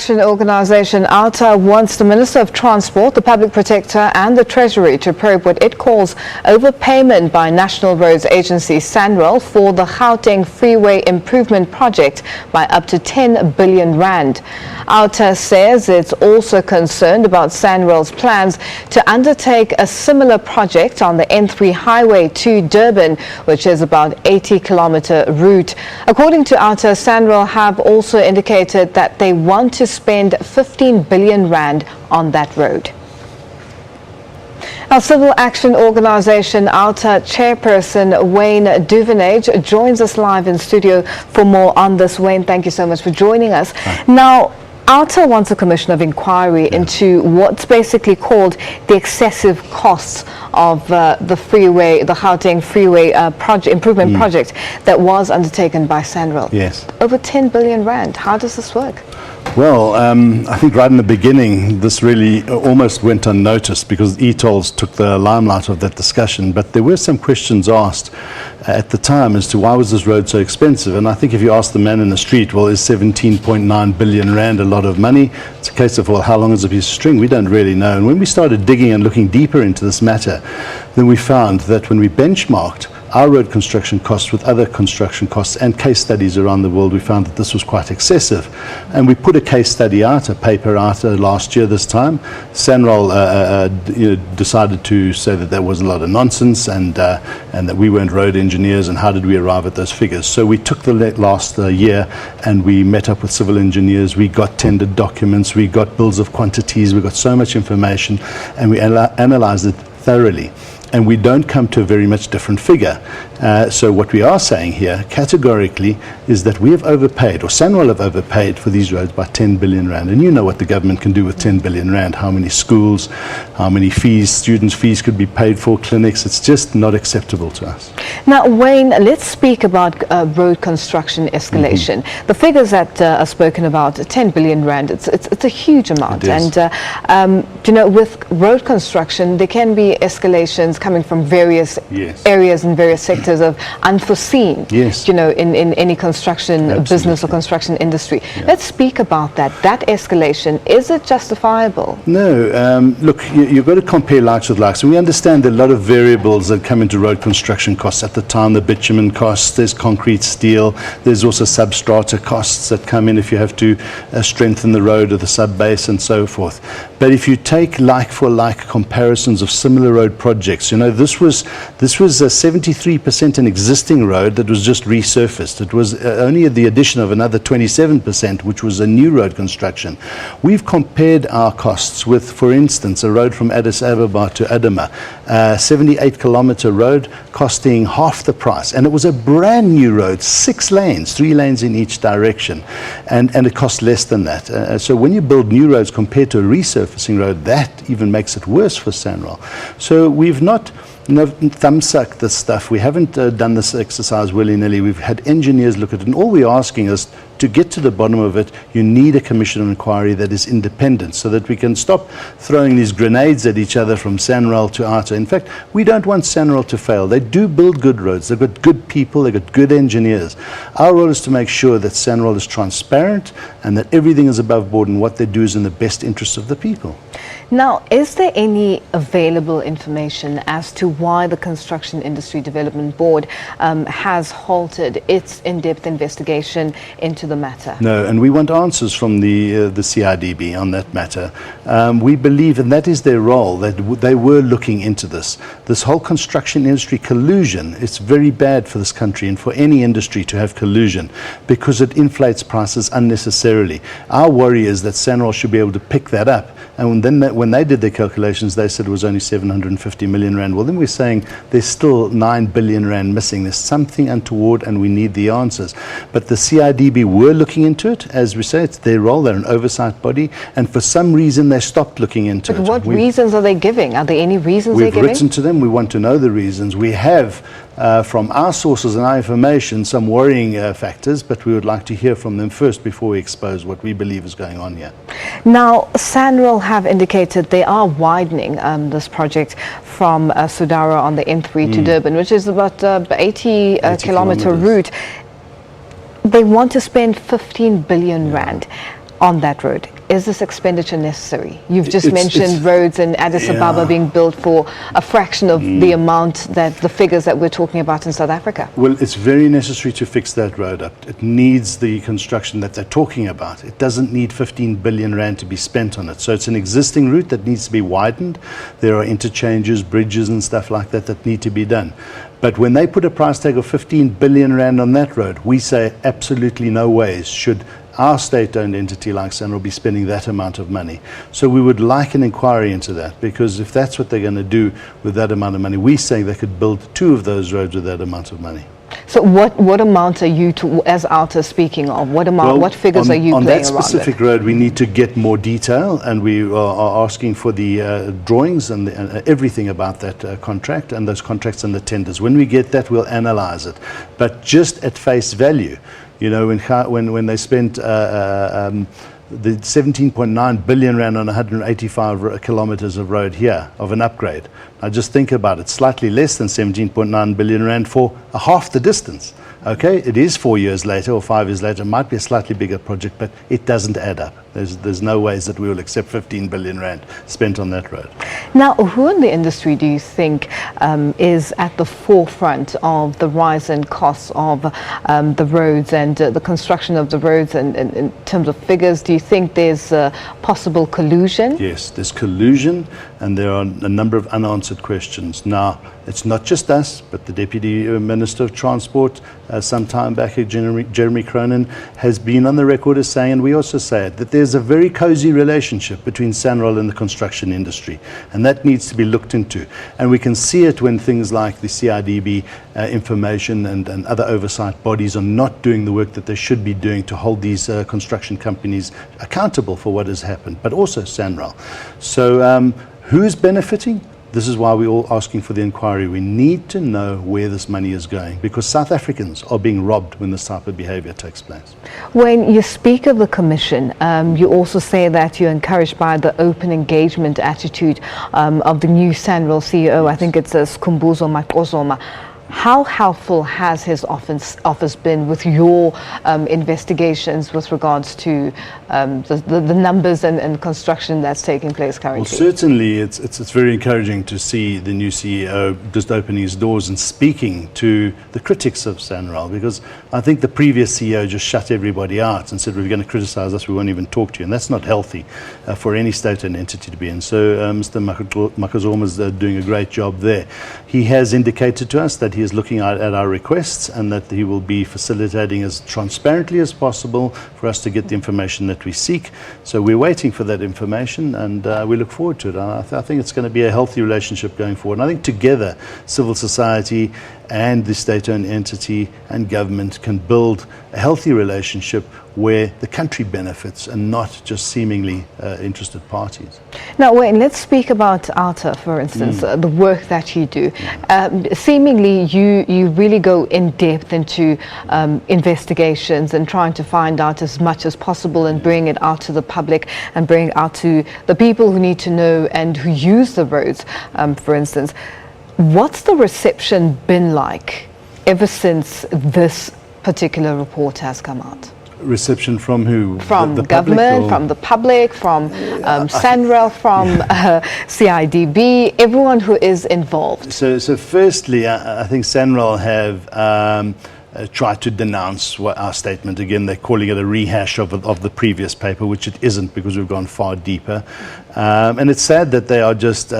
Action organisation OUTA wants the Minister of Transport, the Public Protector and the Treasury to probe what it calls overpayment by National Roads Agency Sanral for the Gauteng Freeway Improvement Project by up to 10 billion rand. OUTA says it's also concerned about Sanral's plans to undertake a similar project on the N3 highway to Durban, which is about 80-kilometre route. According to OUTA, Sanral have also indicated that they want to spend 15 billion rand on that road. Our civil action organisation OUTA chairperson Wayne Duvenage joins us live in studio for more on this. Wayne, thank you so much for joining us. Hi. Now, OUTA wants a commission of inquiry into what's basically called the excessive costs of the Gauteng Freeway Improvement Project that was undertaken by Sanral. Yes. Over 10 billion rand. How does this work? Well, I think right in the beginning, this really almost went unnoticed because e-tolls took the limelight of that discussion. But there were some questions asked at the time as to why was this road so expensive. And I think if you ask the man in the street, well, is 17.9 billion rand a lot of money? It's a case of, well, how long is a piece of string? We don't really know. And when we started digging and looking deeper into this matter, then we found that when we benchmarked our road construction costs with other construction costs and case studies around the world, we found that this was quite excessive. And we put a case study out, a paper out last year this time. Sanral decided to say that was a lot of nonsense and that we weren't road engineers, and how did we arrive at those figures. So we took the last year and we met up with civil engineers, we got tendered documents, we got bills of quantities, we got so much information, and we analysed it thoroughly. And we don't come to a very much different figure. So what we are saying here categorically is that we have overpaid, or Sanral have overpaid for these roads by 10 billion rand. And you know what the government can do with 10 billion rand, how many schools, how many fees, students' fees could be paid for, clinics. It's just not acceptable to us. Now, Wayne, let's speak about road construction escalation. The figures that are spoken about, 10 billion rand, it's a huge amount. And, with road construction, there can be escalations coming from various areas and various sectors of unforeseen, in any construction business or construction industry. Let's speak about that escalation. Is it justifiable? No. Look, you've got to compare likes with likes. And we understand there are a lot of variables that come into road construction costs. At the time, the bitumen costs, there's concrete, steel, there's also substrata costs that come in if you have to strengthen the road or the sub-base and so forth. But if you take like-for-like comparisons of similar road projects, this was a 73% an existing road that was just resurfaced. It was only the addition of another 27%, which was a new road construction. We've compared our costs with, for instance, a road from Addis Ababa to Adama, 78-kilometre road costing half the price. And it was a brand new road, 6 lanes, 3 lanes in each direction. And it cost less than that. So when you build new roads compared to a resurfacing road, that even makes it worse for Sanral. So we've not thumbsucked this stuff. We haven't done this exercise willy-nilly. We've had engineers look at it, and all we're asking is to get to the bottom of it. You need a commission of inquiry that is independent so that we can stop throwing these grenades at each other from Sanral to OUTA. In fact, we don't want Sanral to fail. They do build good roads. They've got good people. They've got good engineers. Our role is to make sure that Sanral is transparent and that everything is above board and what they do is in the best interests of the people. Now, is there any available information as to why the Construction Industry Development Board has halted its in-depth investigation into the matter? No, and we want answers from the CIDB on that matter. We believe, and that is their role, that they were looking into this. This whole construction industry collusion, it's very bad for this country and for any industry to have collusion because it inflates prices unnecessarily. Our worry is that Sanral should be able to pick that up. And then when they did their calculations, they said it was only 750 million rand. Well, then we're saying there's still 9 billion rand missing. There's something untoward and we need the answers. But the CIDB were looking into it. As we say, it's their role. They're an oversight body. And for some reason, they stopped looking into it. But what reasons are they giving? Are there any reasons they're giving? We've written to them. We want to know the reasons. We have, from our sources and our information, some worrying factors, but we would like to hear from them first before we expose what we believe is going on here. Now, Sanral have indicated they are widening this project from Sudara on the N3 to Durban, which is about 80 kilometre route. They want to spend 15 billion rand. on that road. Is this expenditure necessary? You've just mentioned roads in Addis Ababa being built for a fraction of the amount that the figures that we're talking about in South Africa. Well, it's very necessary to fix that road up. It needs the construction that they're talking about. It doesn't need 15 billion rand to be spent on it. So it's an existing route that needs to be widened. There are interchanges, bridges and stuff like that that need to be done. But when they put a price tag of 15 billion rand on that road, we say absolutely no ways should our state-owned entity like Sanral be spending that amount of money. So we would like an inquiry into that, because if that's what they're going to do with that amount of money, we say they could build 2 of those roads with that amount of money. So what amount are you, as OUTA, speaking of? What amount? Well, what figures are you playing around with? On that specific road, we need to get more detail, and we are asking for the drawings and everything about that contract and those contracts and the tenders. When we get that, we'll analyze it. But just at face value, you know, when they spent the 17.9 billion rand on 185 kilometers of road here, of an upgrade. Now just think about it, slightly less than 17.9 billion rand for half the distance. Okay, it is 4 years later or 5 years later, it might be a slightly bigger project, but it doesn't add up. There's no ways that we will accept 15 billion rand spent on that road. Now, who in the industry do you think is at the forefront of the rise in costs of the roads and the construction of the roads, and in terms of figures? Do you think there's possible collusion? Yes, there's collusion, and there are a number of unanswered questions. Now, it's not just us, but the Deputy Minister of Transport, some time back, Jeremy Cronin, has been on the record as saying, and we also say it, that there's a very cozy relationship between Sanral and the construction industry, and that needs to be looked into. And we can see it when things like the CIDB information and other oversight bodies are not doing the work that they should be doing to hold these construction companies accountable for what has happened, but also Sanral. So who's benefiting? This is why we're all asking for the inquiry. We need to know where this money is going, because South Africans are being robbed when this type of behavior takes place. When you speak of the Commission, you also say that you're encouraged by the open engagement attitude of the new Sanral CEO. I think it's Skhumbuzo Maqozoma. How helpful has his office been with your investigations with regards to the numbers and construction that's taking place currently? Well, certainly it's very encouraging to see the new CEO just opening his doors and speaking to the critics of Sanral, because I think the previous CEO just shut everybody out and said, we're going to criticize us, we won't even talk to you. And that's not healthy for any state-owned entity to be in. So Mr. Maqozoma is doing a great job there. He has indicated to us that he is looking at our requests, and that he will be facilitating as transparently as possible for us to get the information that we seek. So we're waiting for that information, and we look forward to it. I think it's going to be a healthy relationship going forward. And I think together, civil society and the state-owned entity and government can build a healthy relationship where the country benefits and not just seemingly interested parties. Now, Wayne, let's speak about OUTA, for instance, the work that you do. Seemingly, you really go in depth into investigations and trying to find out as much as possible and bring it out to the public and bring it out to the people who need to know and who use the roads, for instance. What's the reception been like ever since this particular report has come out? Reception from who? From the government, from the public, from Sanral, from CIDB, everyone who is involved. So firstly, I think Sanral have tried to denounce our statement. Again, they're calling it a rehash of the previous paper, which it isn't, because we've gone far deeper. And it's sad that they are just,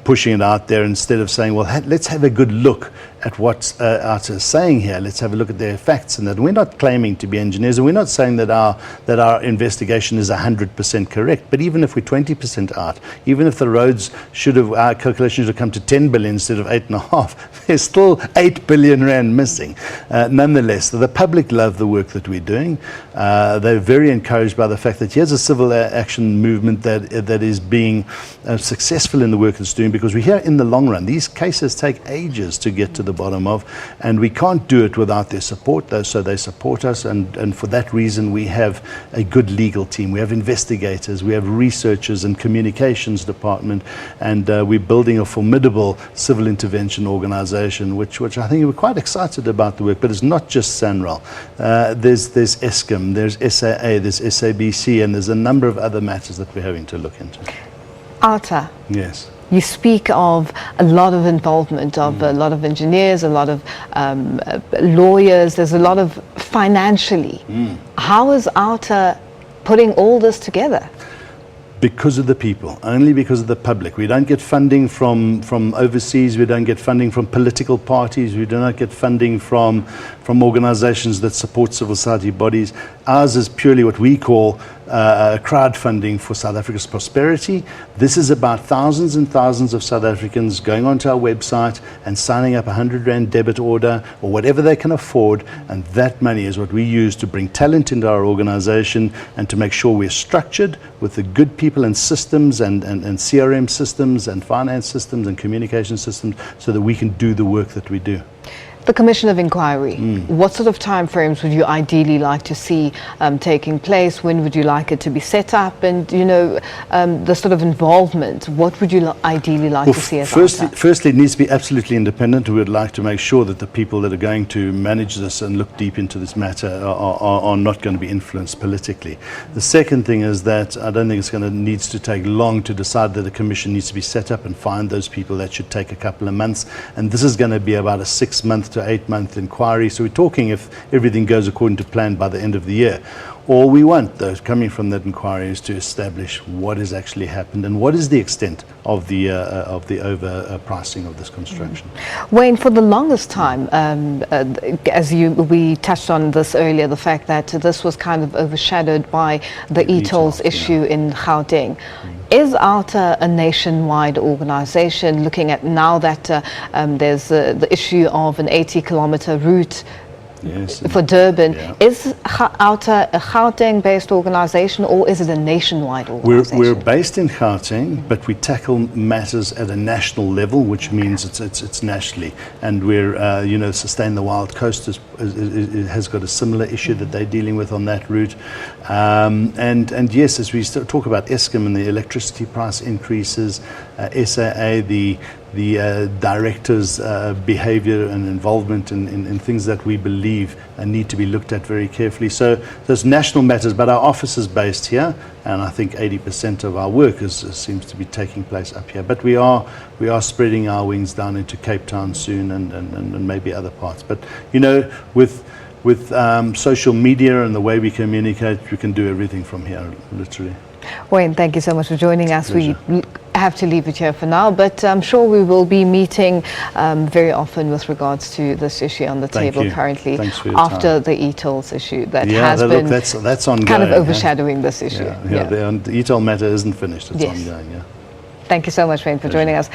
pushing it out there instead of saying, well, let's have a good look at what OUTA is saying here. Let's have a look at their facts and that. We're not claiming to be engineers, and we're not saying that our investigation is 100% correct. But even if we're 20% out, even if the roads our calculations should have come to 10 billion instead of 8.5, there's still 8 billion rand missing. Nonetheless, the public love the work that we're doing. They're very encouraged by the fact that here's a civil action movement that is being successful in the work it's doing, because we hear in the long run, these cases take ages to get to the bottom of, and we can't do it without their support, though, so they support us, and for that reason we have a good legal team, we have investigators, we have researchers and communications department, and we're building a formidable civil intervention organization, which I think we're quite excited about the work. But it's not just Sanral. There's Eskom, Eskom, there's SAA, there's SABC, and there's a number of other matters that we're having to look into. OUTA. Yes. You speak of a lot of involvement of a lot of engineers, a lot of lawyers, there's a lot of financially. How is OUTA putting all this together? Because of the people, only because of the public. We don't get funding from overseas, we don't get funding from political parties, we do not get funding from organizations that support civil society bodies. Ours is purely what we call crowdfunding for South Africa's prosperity. This is about thousands and thousands of South Africans going onto our website and signing up a 100 Rand debit order or whatever they can afford, and that money is what we use to bring talent into our organization and to make sure we're structured with the good people and systems and CRM systems and finance systems and communication systems so that we can do the work that we do. The Commission of Inquiry, what sort of timeframes would you ideally like to see taking place? When would you like it to be set up? And, you know, the sort of involvement, what would you ideally like to see as OUTA? Firstly, it needs to be absolutely independent. We would like to make sure that the people that are going to manage this and look deep into this matter are not going to be influenced politically. The second thing is that I don't think it's going to needs to take long to decide that a commission needs to be set up and find those people. That should take a couple of months. And this is going to be about a 6-month to 8-month inquiry. So we're talking, if everything goes according to plan, by the end of the year. All we want, though, coming from that inquiry, is to establish what has actually happened and what is the extent of the overpricing of this construction. Wayne, for the longest time, as we touched on this earlier, the fact that this was kind of overshadowed by the e-tolls issue in Gauteng. Is OUTA a nationwide organization, looking at now that there's the issue of an 80-kilometer route for Durban? Yeah. Is OUTA a Gauteng-based organization, or is it a nationwide organization? We're based in Gauteng, but we tackle matters at a national level, which means it's nationally. And we're, you know, Sustain the Wild Coast has got a similar issue that they're dealing with on that route. And yes, as we talk about Eskom and the electricity price increases, SAA, the directors' behavior and involvement in things that we believe need to be looked at very carefully. So there's national matters, but our office is based here, and I think 80% of our work seems to be taking place up here. But we are spreading our wings down into Cape Town soon, and maybe other parts. But you know, with social media and the way we communicate, we can do everything from here, literally. Wayne, thank you so much for joining us. Pleasure. We have to leave it here for now, but I'm sure we will be meeting very often with regards to this issue on the table currently, after the e-tolls issue that has been that's ongoing, kind of overshadowing this issue. The e-toll matter isn't finished, it's ongoing. Thank you so much, Wayne, for joining us.